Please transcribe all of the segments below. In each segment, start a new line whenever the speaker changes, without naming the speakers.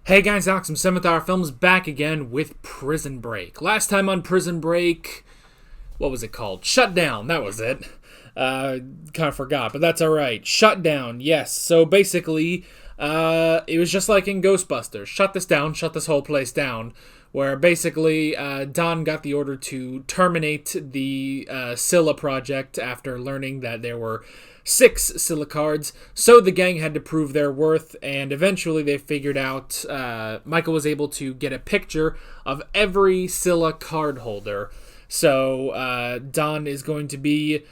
Hey guys, Alex from 7th Hour Films back again with Prison Break. Last time on Prison Break, what was it called? Shutdown, that was it. Kind of forgot, but that's alright. Shutdown, yes. So basically, it was just like in Ghostbusters. Shut this whole place down. Where basically, Don got the order to terminate the Scylla project after learning that there were 6 Scylla cards, so the gang had to prove their worth, and eventually they figured out, Michael was able to get a picture of every Scylla card holder. So, Don is going to be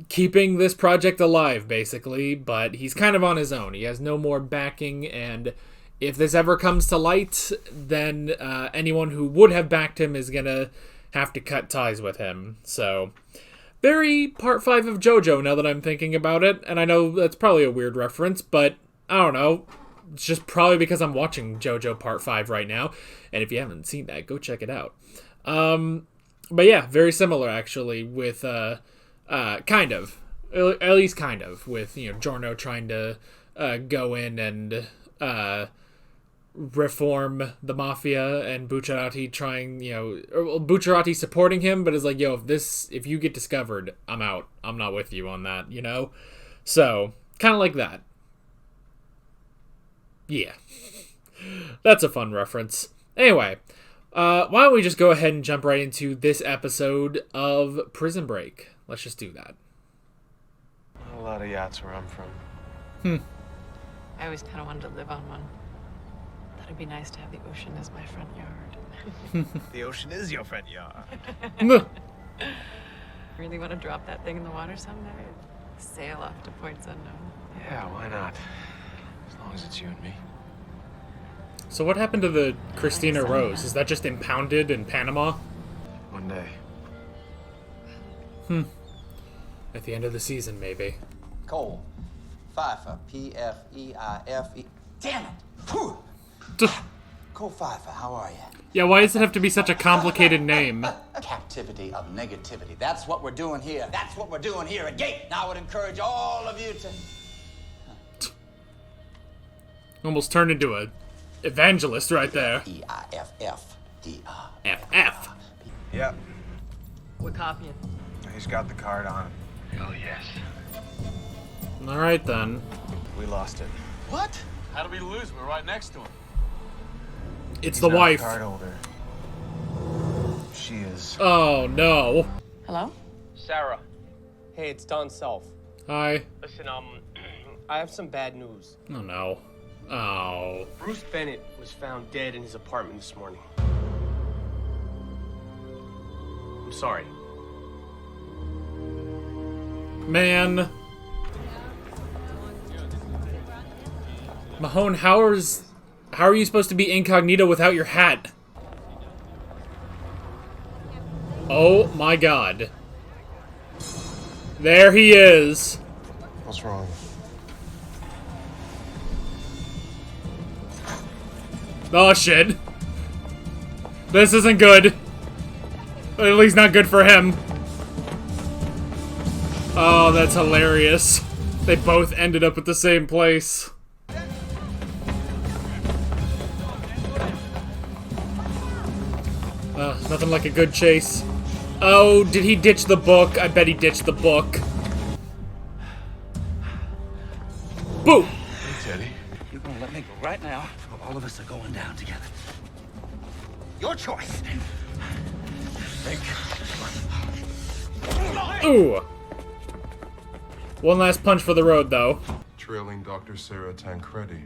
keeping this project alive, basically, but he's kind of on his own. He has no more backing, and if this ever comes to light, then anyone who would have backed him is gonna have to cut ties with him. So, very Part 5 of JoJo now that I'm thinking about it, and I know that's probably a weird reference, but I don't know. It's just probably because I'm watching JoJo Part 5 right now, and if you haven't seen that, go check it out. But yeah, very similar actually with, kind of. At least kind of, with, Giorno trying to go in and reform the mafia, and Bucciarati trying, Bucciarati supporting him, but is like, if you get discovered, I'm out. I'm not with you on that, So, kind of like that. Yeah. That's a fun reference. Anyway, why don't we just go ahead and jump right into this episode of Prison Break. Let's just do that.
Not a lot of yachts where I'm from.
I always kind of wanted to live on one. Thought it'd be nice to have the ocean as my front yard.
The ocean is your front yard.
Really want to drop that thing in the water someday? Sail off to points unknown.
Yeah, why not? As long as it's you and me.
So what happened to the Christina Rose? Is that just impounded in Panama?
One day.
At the end of the season, maybe.
Cole. Pfeiffer. P-F-E-I-F-E. Damn it! Whew. Cole Pfeiffer, how are you?
Yeah, why does it have to be such a complicated name?
Captivity of negativity. That's what we're doing here. That's what we're doing here at Gate. Now I would encourage all of you to...
Almost turned into a evangelist right there.
E-I-F-F-D-R.
F-F.
Yep.
We're copying.
He's got the card on him.
Oh, yes.
Alright then.
We lost it.
What? How did we lose? We're right next to him.
It's
He's
the
not
wife.
The card holder. She is.
Oh no.
Hello?
Sarah. Hey, it's Don Self.
Hi.
Listen, I have some bad news.
Oh no. Oh.
Bruce Bennett was found dead in his apartment this morning. I'm sorry.
Man. Mahone, how are you supposed to be incognito without your hat? Oh my god. There he is.
What's wrong?
Oh shit. This isn't good. At least not good for him. Oh, that's hilarious. They both ended up at the same place. Nothing like a good chase. Oh, did he ditch the book? I bet he ditched the book. Boo!
Hey, Teddy.
You're gonna let me go right now, or all of us are going down together. Your choice.
Ooh. One last punch for the road, though.
Trailing Dr. Sarah Tancredi.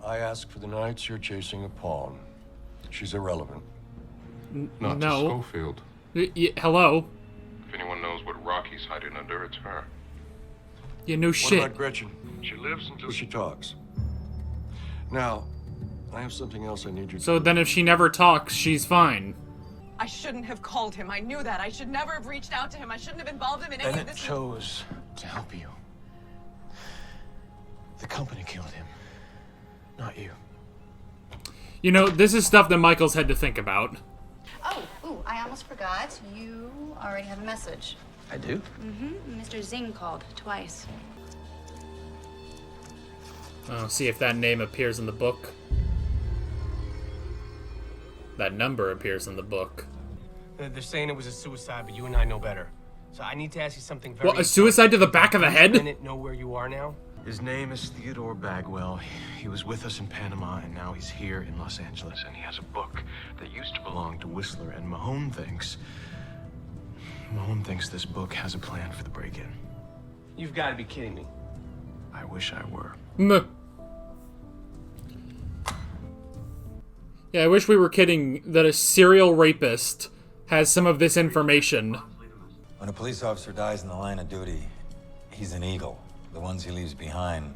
I ask for the knights you're chasing a pawn. She's irrelevant.
Not
No.
to Schofield.
Hello?
If anyone knows what Rocky's hiding under, it's her.
Yeah, no
What
shit.
about Gretchen?
She lives until
Well, she talks. Now, I have something else I need you to
So
do.
then if she never talks, she's fine.
I shouldn't have called him. I knew that. I should never have reached out to him. I shouldn't have involved him in any of
Bennett
this.
chose to help you. The company killed him, not you.
This is stuff that Michael's had to think about.
Oh, I almost forgot. You already have a message.
I do?
Mr. Zing called twice.
See if that name appears in the book. That number appears in the book.
They're saying it was a suicide, but you and I know better. So I need to ask you something very
What, a suicide to the back of the head?
Lieutenant know where you are now?
His name is Theodore Bagwell. He was with us in Panama, and now he's here in Los Angeles, and he has a book that used to belong to Whistler, and Mahone thinks this book has a plan for the break-in.
You've got to be kidding me.
I wish I were.
Yeah, I wish we were kidding that a serial rapist has some of this information.
When a police officer dies in the line of duty, he's an eagle. The ones he leaves behind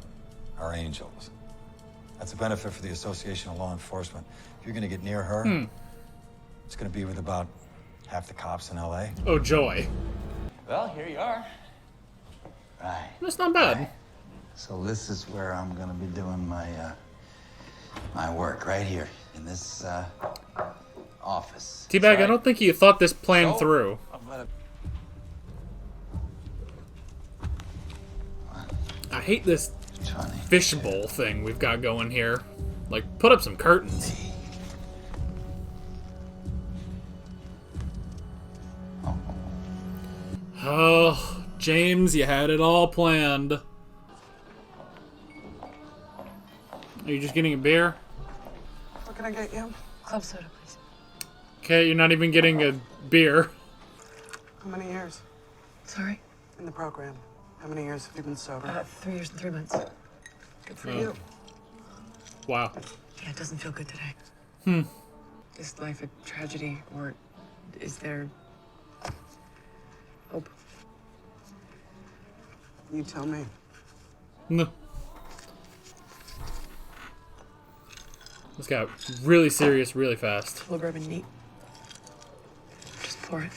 are angels. That's a benefit for the Association of Law Enforcement. If you're going to get near her, it's going to be with about half the cops in LA.
Oh, joy.
Well, here you are. Right.
That's not bad.
Right. So this is where I'm gonna be doing my my work, right here in this office.
Teabag,
Sorry.
I don't think you thought this plan through.
I'm gonna...
I hate this
Johnny.
fishbowl thing we've got going here. Like, put up some curtains. Oh, James, you had it all planned. Are you just getting a beer?
What can I get you?
Club soda, please.
Okay, you're not even getting a beer.
How many years?
Sorry?
In the program. How many years have you been sober?
3 years and 3 months.
Good for you.
Wow.
Yeah, it doesn't feel good today. Is life a tragedy, or is there hope?
You tell me.
No. This got really serious really fast.
Full of bourbon neat. Just pour it.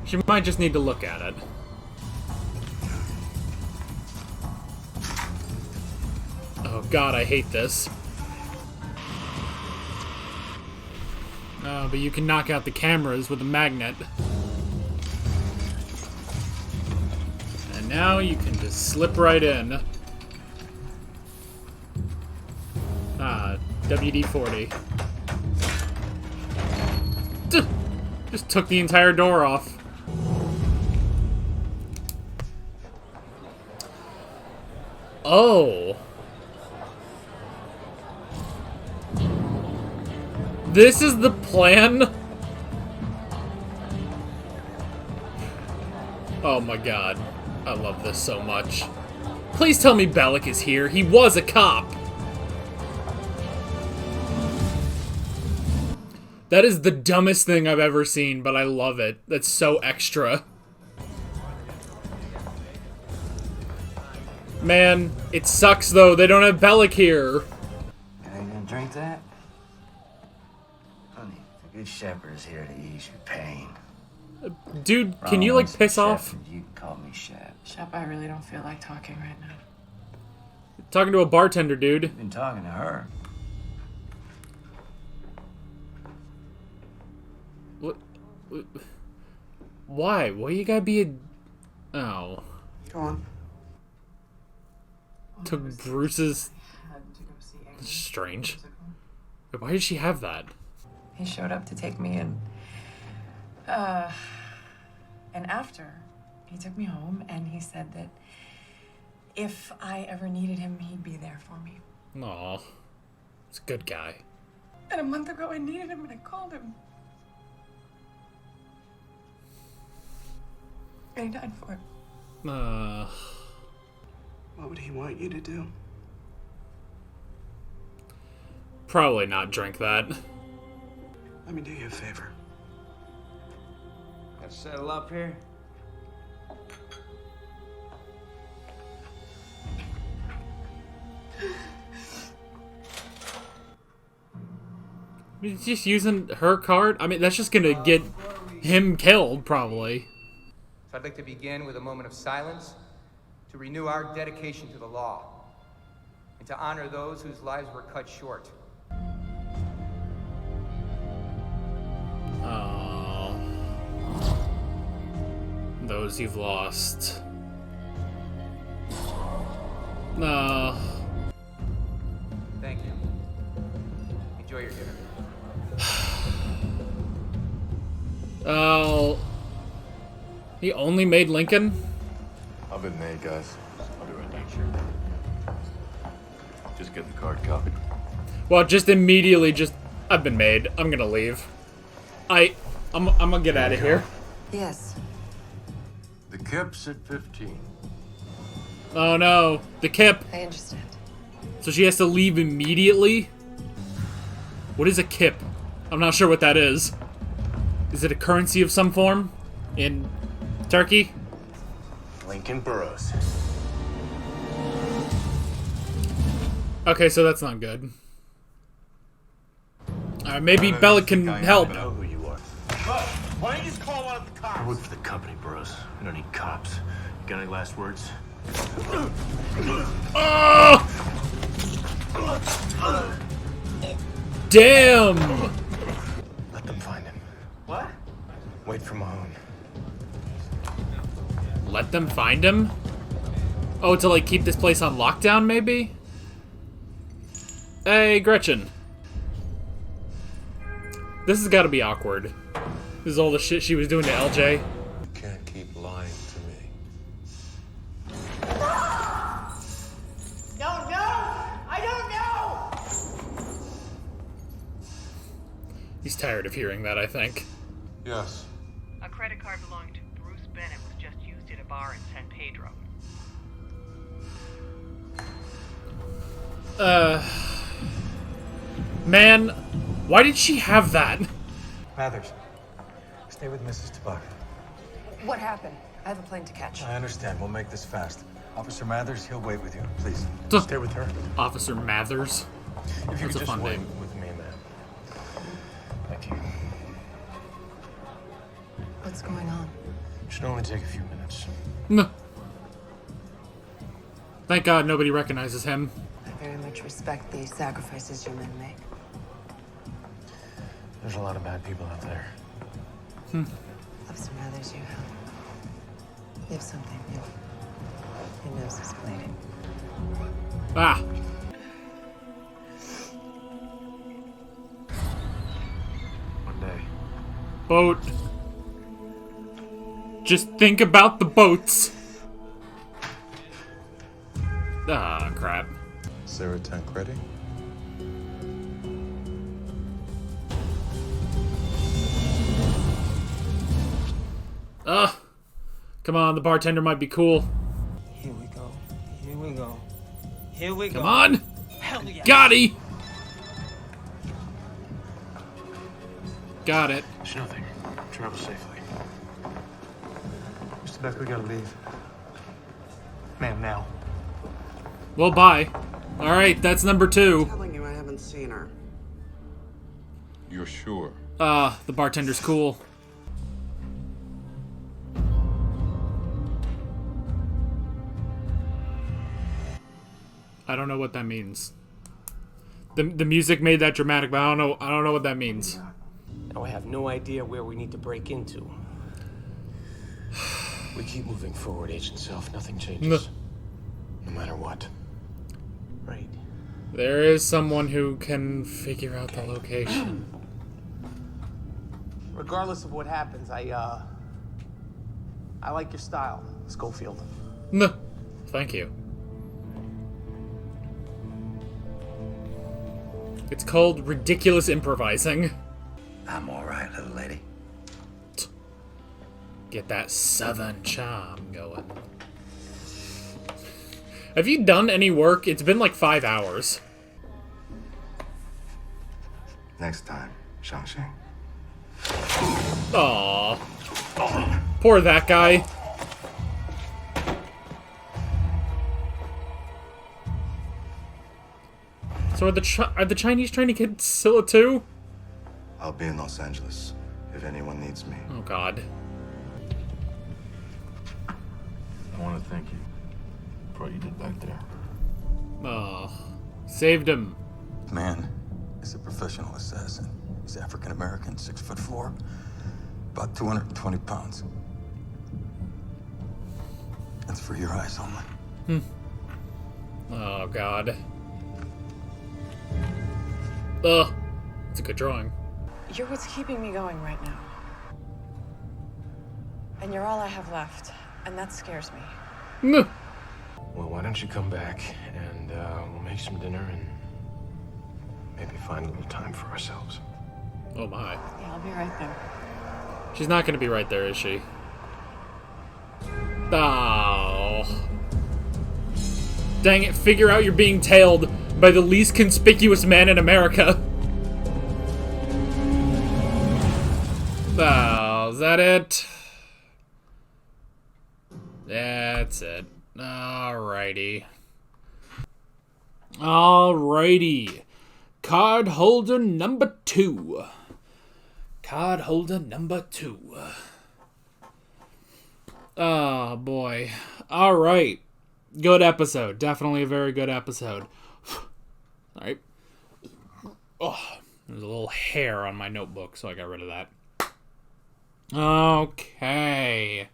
She might just need to look at it. Oh god, I hate this. But you can knock out the cameras with a magnet. And now you can just slip right in. WD-40. Just took the entire door off. Oh. This is the plan? Oh my god. I love this so much. Please tell me Bellic is here. He was a cop. That is the dumbest thing I've ever seen, but I love it. That's so extra. Man, it sucks though. They don't have Bellic here.
Are you gonna drink that? Honey, the good shepherd is here to ease your pain.
Dude, can you like piss off?
Shepherd, you can call me Shep.
Shep, I really don't feel like talking right now.
Talking to a bartender, dude.
I've been talking to her.
Why? Why you gotta be a... Oh.
Go on.
Took Bruce's... Strange. Why did she have that?
He showed up to take me in. And after, he took me home and he said that if I ever needed him, he'd be there for me.
Aw. He's a good guy.
And a month ago, I needed him and I called him. And he died for it.
What would he want you to do?
Probably not drink that.
Let me do you a favor.
Let's settle up here.
He's just using her card? I mean, that's just gonna get him killed, probably.
So I'd like to begin with a moment of silence to renew our dedication to the law and to honor those whose lives were cut short.
Oh. Those you've lost. No.
Thank you. Enjoy your dinner.
Oh. He only made Lincoln?
I've been made, guys. I'll be right back. Sure. Just get the card copied.
Well, just immediately I've been made. I'm gonna leave. I'm gonna get out of here.
Yes.
The Kip's at 15.
Oh no. The Kip.
I understand.
So she has to leave immediately? What is a Kip? I'm not sure what that is. Is it a currency of some form? In Turkey?
Lincoln Burrows.
Okay, so that's not good. Maybe Bella can help.
I know who you are. Look, why don't you just call one of the cops? I work for the company, Burrows. We don't need cops. You got any last words?
Oh! Damn!
Let them find him.
What?
Wait for Mahone.
Let them find him? Oh, to like keep this place on lockdown, maybe? Hey, Gretchen. This has got to be awkward. This is all the shit she was doing to LJ.
You can't keep lying to me.
No, I don't know!
He's tired of hearing that, I think.
Yes.
A credit card belonging to Bruce Bennett was just used at a bar in San Pedro.
Man, why did she have that?
Mathers, stay with Mrs. Tabak.
What happened? I have a plane to catch.
I understand. We'll make this fast. Officer Mathers, he'll wait with you. Please.
Stay with her.
Officer Mathers.
If you
That's
could
a
just
fun
wait
name.
with me, man. Thank you.
What's going on?
Should only take a few minutes.
No. Thank God nobody recognizes him.
I very much respect the sacrifices you men make.
There's a lot of bad people out there.
Officer Mathers, you have something. Your nose is bleeding.
Ah.
One day.
Boat. Just think about the boats. Ah, crap.
Sarah Tancredi?
Ugh. Come on, the bartender might be cool.
Here we go. Here we go. Here we go.
Come on.
Hell yeah.
Got he. Got it.
It's nothing. Travel safely.
Mr. Beck, we gotta leave. Ma'am, now.
Well, bye. Alright, that's number 2.
I'm telling you, I haven't seen her.
You're sure?
The bartender's cool. I don't know what that means. The music made that dramatic, but I don't know what that means.
Now I have no idea where we need to break into.
We keep moving forward, Agent Self. Nothing changes. No matter what.
Right.
There is someone who can figure out the location.
Regardless of what happens, I like your style, Schofield.
No. Thank you. It's called ridiculous improvising.
I'm all right, little lady.
Get that southern charm going. Have you done any work? It's been like 5 hours.
Next time, Shang-Chi.
Aww. Poor that guy. So are the Chinese trying to get Scylla too?
I'll be in Los Angeles if anyone needs me.
Oh God.
I want to thank you for what you did back there.
Oh, saved him.
Man is a professional assassin. He's African American, 6'4", about 220 pounds. That's for your eyes only.
Oh, God. Ugh. It's a good drawing.
You're what's keeping me going right now. And you're all I have left, and that scares me.
Well, why don't you come back and we'll make some dinner and maybe find a little time for ourselves.
Oh, my.
Yeah, I'll be right there.
She's not going to be right there, is she? Oh. Dang it, figure out you're being tailed by the least conspicuous man in America. Oh, is that it? That's it. Alrighty. Alrighty. Card holder number 2. Card holder number 2. Oh, boy. Alright. Good episode. Definitely a very good episode. Alright. Oh, there's a little hair on my notebook, so I got rid of that. Okay.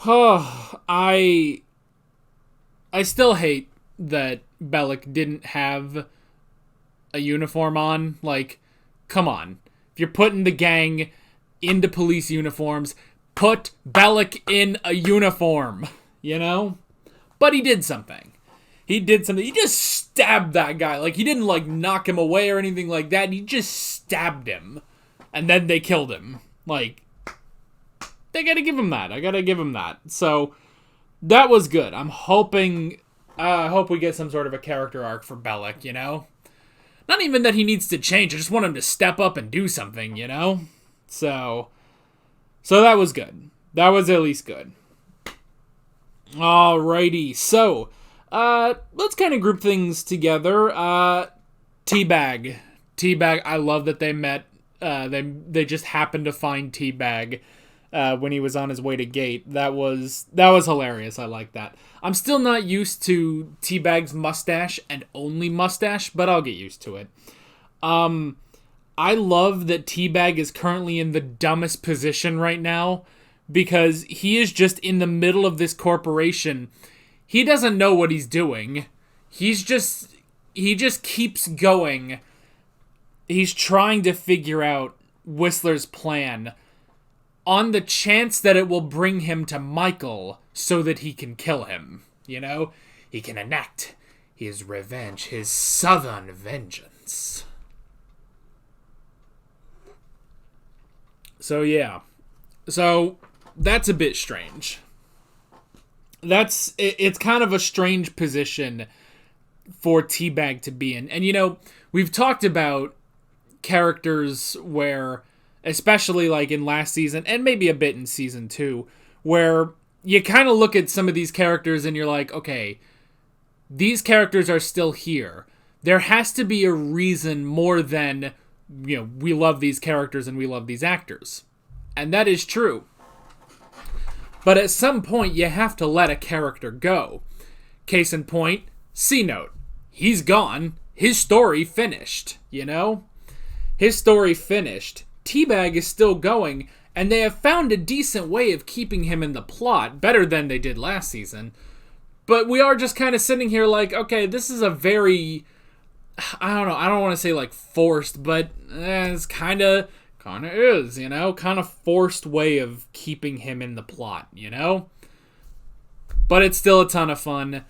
Oh, I still hate that Bellick didn't have a uniform on. Like, come on. If you're putting the gang into police uniforms, put Bellick in a uniform, you know? But he did something. He did something. He just stabbed that guy. Like, he didn't, like, knock him away or anything like that. He just stabbed him. And then they killed him. Like, they gotta give him that. I gotta give him that. So, that was good. I'm hoping... I hope we get some sort of a character arc for Bellick, you know? Not even that he needs to change. I just want him to step up and do something, you know? So that was good. That was at least good. Alrighty. So, let's kind of group things together. Teabag. Teabag, I love that they met. They just happened to find Teabag when he was on his way to Gate. That was hilarious. I like that. I'm still not used to Teabag's mustache and only mustache, but I'll get used to it. I love that Teabag is currently in the dumbest position right now because he is just in the middle of this corporation. He doesn't know what he's doing. He just keeps going. He's trying to figure out Whistler's plan on the chance that it will bring him to Michael so that he can kill him. You know? He can enact his revenge, his southern vengeance. So, yeah. So, that's a bit strange. It's kind of a strange position for Teabag to be in. And, you know, we've talked about characters where, especially like in last season, and maybe a bit in season 2, where you kind of look at some of these characters and you're like, okay, these characters are still here. There has to be a reason more than, you know, we love these characters and we love these actors. And that is true. But at some point, you have to let a character go. Case in point, C-Note. He's gone. His story finished, you know? His story finished. Teabag is still going, and they have found a decent way of keeping him in the plot, better than they did last season. But we are just kind of sitting here like, okay, this is a very, I don't know, I don't want to say like forced, but it's kind of is, you know? Kind of forced way of keeping him in the plot, you know? But it's still a ton of fun.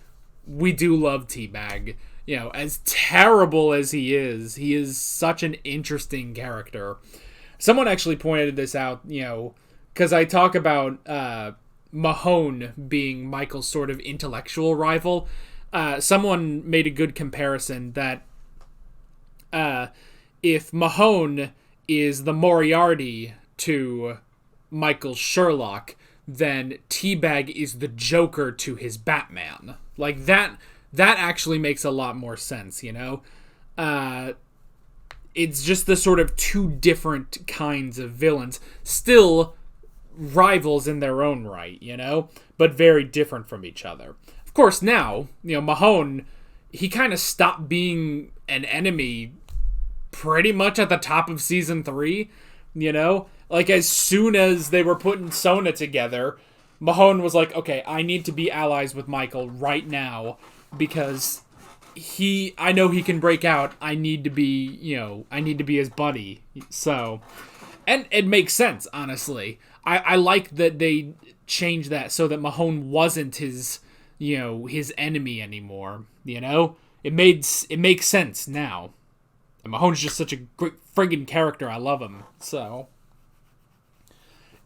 We do love Teabag. You know, as terrible as he is such an interesting character. Someone actually pointed this out, you know, because I talk about Mahone being Michael's sort of intellectual rival. Someone made a good comparison that if Mahone is the Moriarty to Michael's Sherlock, then Teabag is the Joker to his Batman. Like, that actually makes a lot more sense, you know? It's just the sort of two different kinds of villains. Still rivals in their own right, you know? But very different from each other. Of course, now, you know, Mahone, he kind of stopped being an enemy pretty much at the top of season 3, you know? Like, as soon as they were putting Sona together, Mahone was like, okay, I need to be allies with Michael right now because I know he can break out. I need to be his buddy. So, and it makes sense, honestly. I like that they changed that so that Mahone wasn't his enemy anymore. It makes sense now. And Mahone's just such a great friggin' character. I love him. So,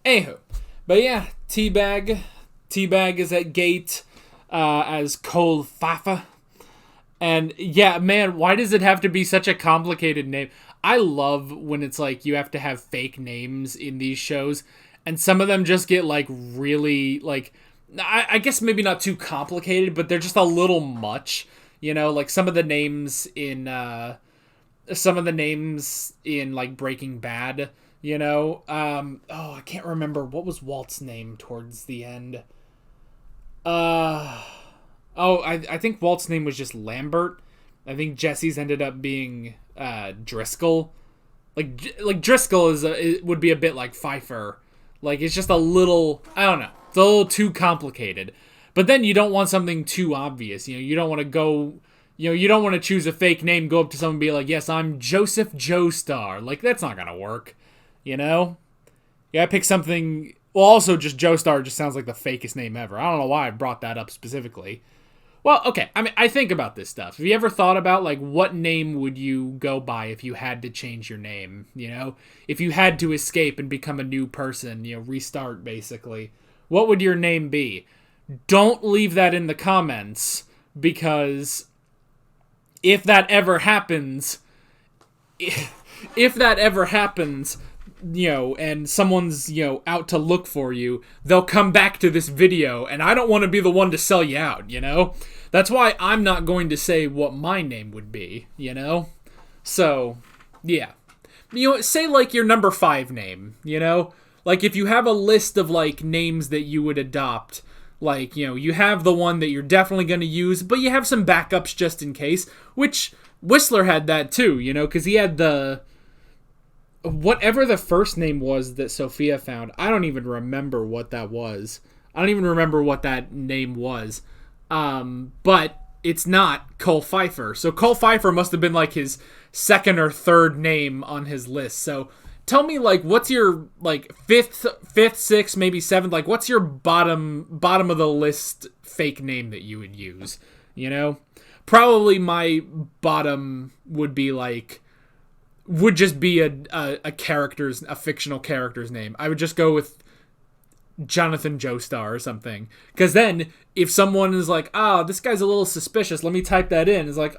anywho, but yeah, Teabag is at gate as Cole Pfeiffer. And yeah, man, why does it have to be such a complicated name? I love when it's like you have to have fake names in these shows, and some of them just get like really like, I guess maybe not too complicated, but they're just a little much. Like some of the names in like Breaking Bad. I can't remember what was Walt's name towards the end. I think Walt's name was just Lambert. I think Jesse's ended up being Driscoll. Like Driscoll would be a bit like Pfeiffer. Like it's just a little, I don't know. It's a little too complicated. But then you don't want something too obvious. You don't want to go, you don't want to choose a fake name, go up to someone and be like, yes, I'm Joseph Joestar. Like that's not going to work. Yeah, pick something. Well, also just Joestar just sounds like the fakest name ever. I don't know why I brought that up specifically. Well, okay. I mean, I think about this stuff. Have you ever thought about, like, what name would you go by if you had to change your name, If you had to escape and become a new person, restart, basically. What would your name be? Don't leave that in the comments, because if that ever happens, and someone's, out to look for you, they'll come back to this video, and I don't want to be the one to sell you out, That's why I'm not going to say what my name would be, So, yeah. Say, like, your number 5 name, Like, if you have a list of, like, names that you would adopt, like, you have the one that you're definitely going to use, but you have some backups just in case, which Whistler had that too, because he had whatever the first name was that Sophia found. I don't even remember what that was. I don't even remember what that name was. But it's not Cole Pfeiffer. So Cole Pfeiffer must have been like his second or third name on his list. So tell me, like, what's your, like, fifth, sixth, maybe seventh, like, what's your bottom of the list fake name that you would use? Probably my bottom would just be a fictional character's name. I would just go with Jonathan Joestar or something. Because then, if someone is like, this guy's a little suspicious, let me type that in. It's like,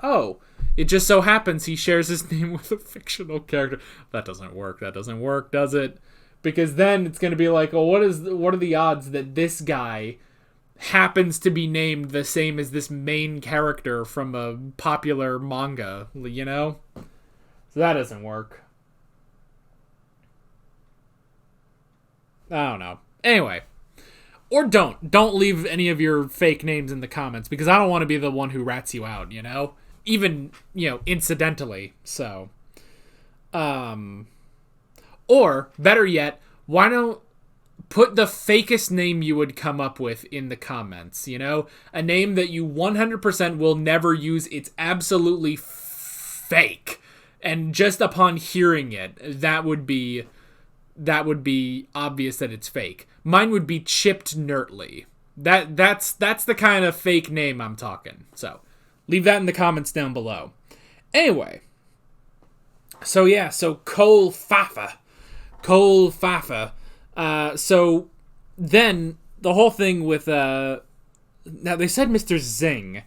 it just so happens he shares his name with a fictional character. That doesn't work, does it? Because then it's going to be like, what are the odds that this guy happens to be named the same as this main character from a popular manga, So that doesn't work. I don't know. Anyway. Or don't leave any of your fake names in the comments, because I don't want to be the one who rats you out, Even, incidentally. So. Or, better yet, why don't put the fakest name you would come up with in the comments, A name that you 100% will never use. It's absolutely fake. And just upon hearing it, that would be obvious that it's fake. Mine would be Chipped Nertley. That's the kind of fake name I'm talking. So, leave that in the comments down below. Anyway. So yeah, Cole Pfeiffer. So then the whole thing with now they said Mr. Zing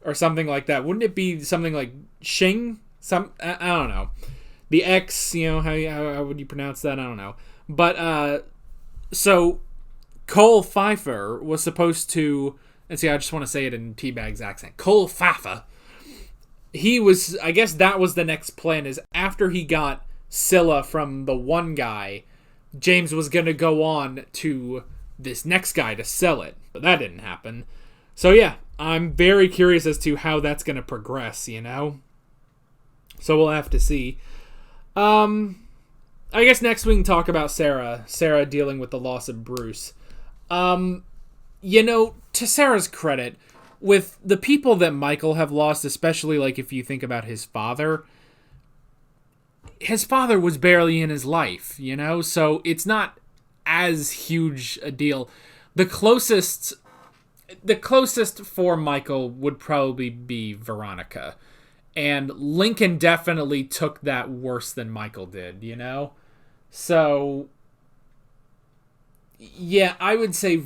or something like that. Wouldn't it be something like Shing? I don't know. The X, how would you pronounce that? I don't know. But so Cole Pfeiffer was supposed to, and see, I just want to say it in Teabag's accent. Cole Pfeiffer. I guess that was the next plan, is after he got Scylla from the one guy, James was going to go on to this next guy to sell it. But that didn't happen. So yeah, I'm very curious as to how that's going to progress, So we'll have to see. I guess next we can talk about Sarah dealing with the loss of Bruce. to Sarah's credit, with the people that Michael have lost, especially like if you think about his father was barely in his life, so it's not as huge a deal. The closest for Michael would probably be Veronica. And Lincoln definitely took that worse than Michael did, So, yeah, I would say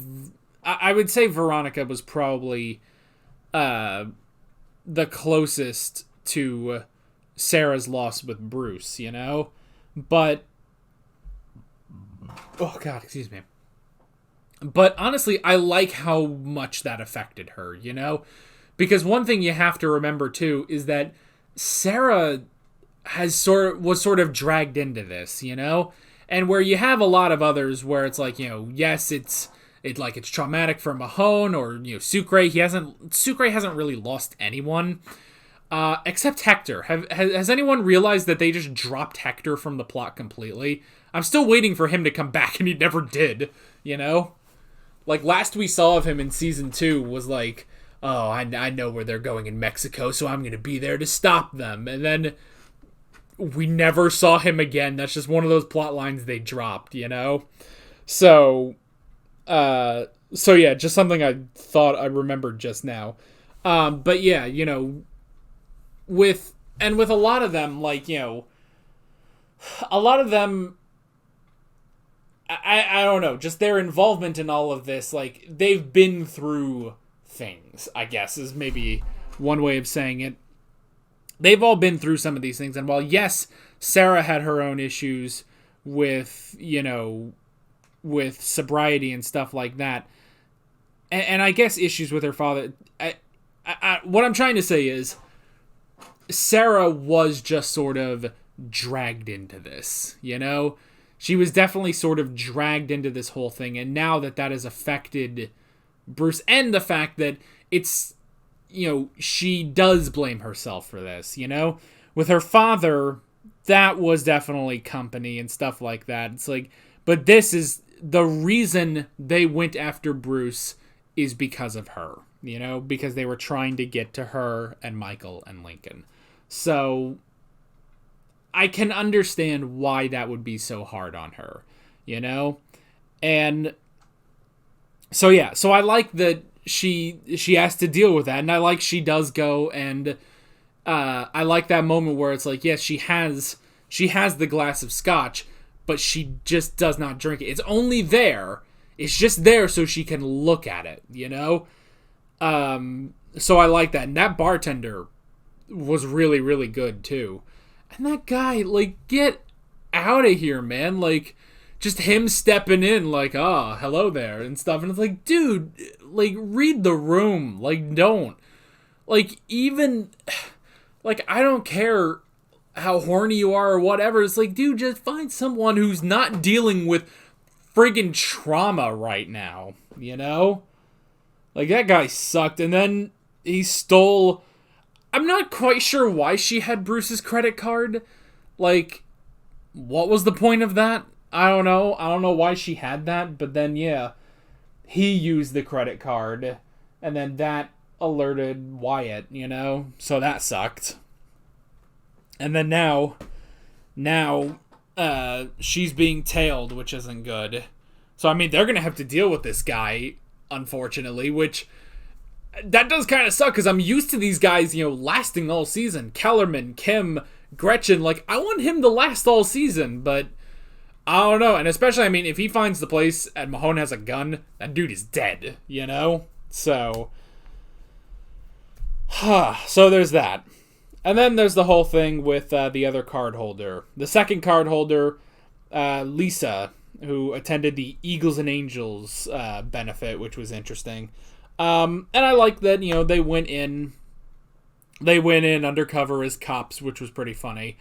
Veronica was probably the closest to Sarah's loss with Bruce, But, oh God, excuse me. But honestly, I like how much that affected her, Because one thing you have to remember too is that Sarah was sort of dragged into this, and where you have a lot of others where it's like, yes, it's traumatic for Mahone or Sucre. Sucre hasn't really lost anyone, except Hector. Has anyone realized that they just dropped Hector from the plot completely? I'm still waiting for him to come back, and he never did. Like last we saw of him in season 2 was like, oh, I know where they're going in Mexico, so I'm going to be there to stop them. And then we never saw him again. That's just one of those plot lines they dropped, So yeah, just something I thought I remembered just now. But yeah, with a lot of them, like, a lot of them, I don't know, just their involvement in all of this, like, they've been through things, I guess, is maybe one way of saying it. They've all been through some of these things, and while, yes, Sarah had her own issues with, with sobriety and stuff like that, and I guess issues with her father, what I'm trying to say is, Sarah was just sort of dragged into this, She was definitely sort of dragged into this whole thing, and now that has affected Bruce, and the fact that it's, she does blame herself for this, With her father, that was definitely company and stuff like that. It's like, but this is, the reason they went after Bruce is because of her, because they were trying to get to her and Michael and Lincoln. So I can understand why that would be so hard on her, And so yeah, so I like that she has to deal with that, and I like she does go, and I like that moment where it's like, yes, she has the glass of scotch, but she just does not drink it. It's only there. It's just there so she can look at it, So I like that, and that bartender was really, really good too. And that guy, like, get out of here, man. Like, just him stepping in, like, oh, hello there, and stuff. And it's like, dude, like, read the room. Like, don't. Like, even, like, I don't care how horny you are or whatever. It's like, dude, just find someone who's not dealing with friggin' trauma right now, Like, that guy sucked. And then he stole, I'm not quite sure why she had Bruce's credit card. Like, what was the point of that? I don't know. I don't know why she had that, but then, yeah, he used the credit card, and then that alerted Wyatt, So that sucked. And then now, she's being tailed, which isn't good. So, I mean, they're going to have to deal with this guy, unfortunately, which, that does kind of suck, because I'm used to these guys, lasting all season. Kellerman, Kim, Gretchen, like, I want him to last all season, but I don't know. And especially, I mean, if he finds the place and Mahone has a gun, that dude is dead, So, so there's that. And then there's the whole thing with the other card holder. The second card holder, Lisa, who attended the Eagles and Angels benefit, which was interesting. And I like that, they went in undercover as cops, which was pretty funny.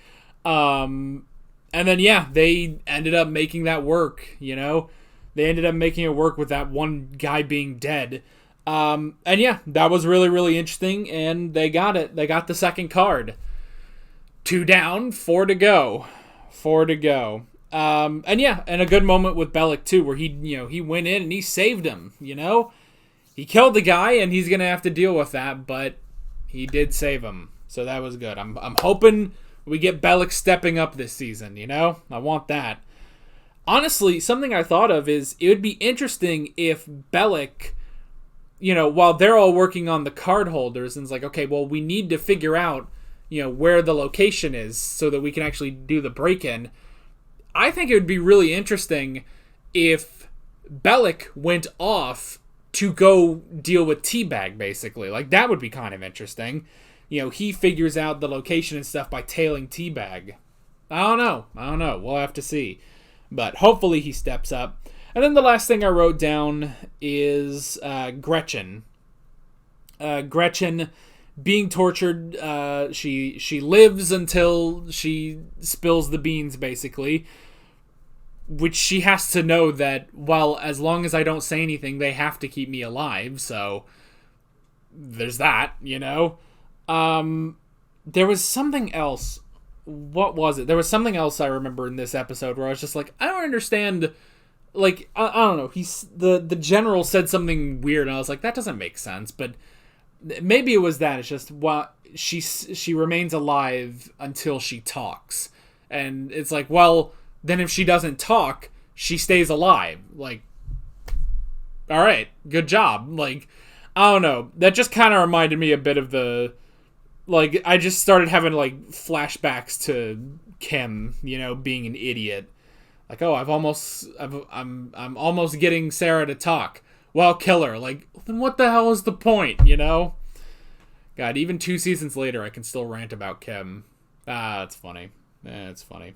And then, yeah, they ended up making that work, They ended up making it work with that one guy being dead. And yeah, that was really, really interesting, and they got it. They got the second card. 2 down, 4 to go. 4 to go. And yeah, and a good moment with Bellick, too, where he went in and he saved him, he killed the guy, and he's going to have to deal with that, but he did save him. So that was good. I'm hoping we get Bellic stepping up this season, you know? I want that. Honestly, something I thought of is it would be interesting if Bellic, you know, while they're all working on the card holders, and it's like, okay, well, we need to figure out, you know, where the location is so that we can actually do the break-in. I think it would be really interesting if Bellic went off to go deal with Teabag, basically. Like, that would be kind of interesting. You know, he figures out the location and stuff by tailing Teabag. I don't know. We'll have to see. But hopefully he steps up. And then the last thing I wrote down is Gretchen. Gretchen being tortured. She lives until she spills the beans, basically. Which she has to know that, well, as long as I don't say anything, they have to keep me alive. So there's that, you know. There was something else. What was it? There was something else I remember in this episode where I was just like, I don't understand. Like, I don't know. The general said something weird, and I was like, that doesn't make sense. But maybe it was that. It's just, well, she remains alive until she talks. And it's like, well, then if she doesn't talk, she stays alive. Like, all right, good job. Like, I don't know. That just kind of reminded me a bit of the... Like, I just started having, like, flashbacks to Kim, you know, being an idiot. Like, oh, I'm almost getting Sarah to talk. Well, kill her. Like, then what the hell is the point, you know? God, even 2 seasons later, I can still rant about Kim. It's funny. It's funny.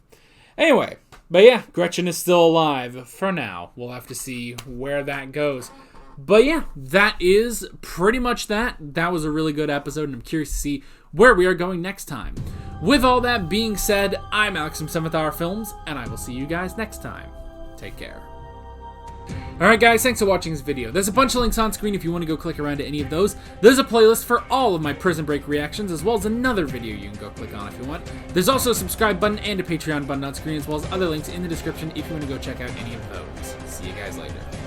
Anyway, but yeah, Gretchen is still alive for now. We'll have to see where that goes. But yeah, that is pretty much that. That was a really good episode, and I'm curious to see where we are going next time. With all that being said, I'm Alex from 7th Hour Films, and I will see you guys next time. Take care. Alright guys, thanks for watching this video. There's a bunch of links on screen if you want to go click around to any of those. There's a playlist for all of my Prison Break reactions, as well as another video you can go click on if you want. There's also a subscribe button and a Patreon button on screen, as well as other links in the description if you want to go check out any of those. See you guys later.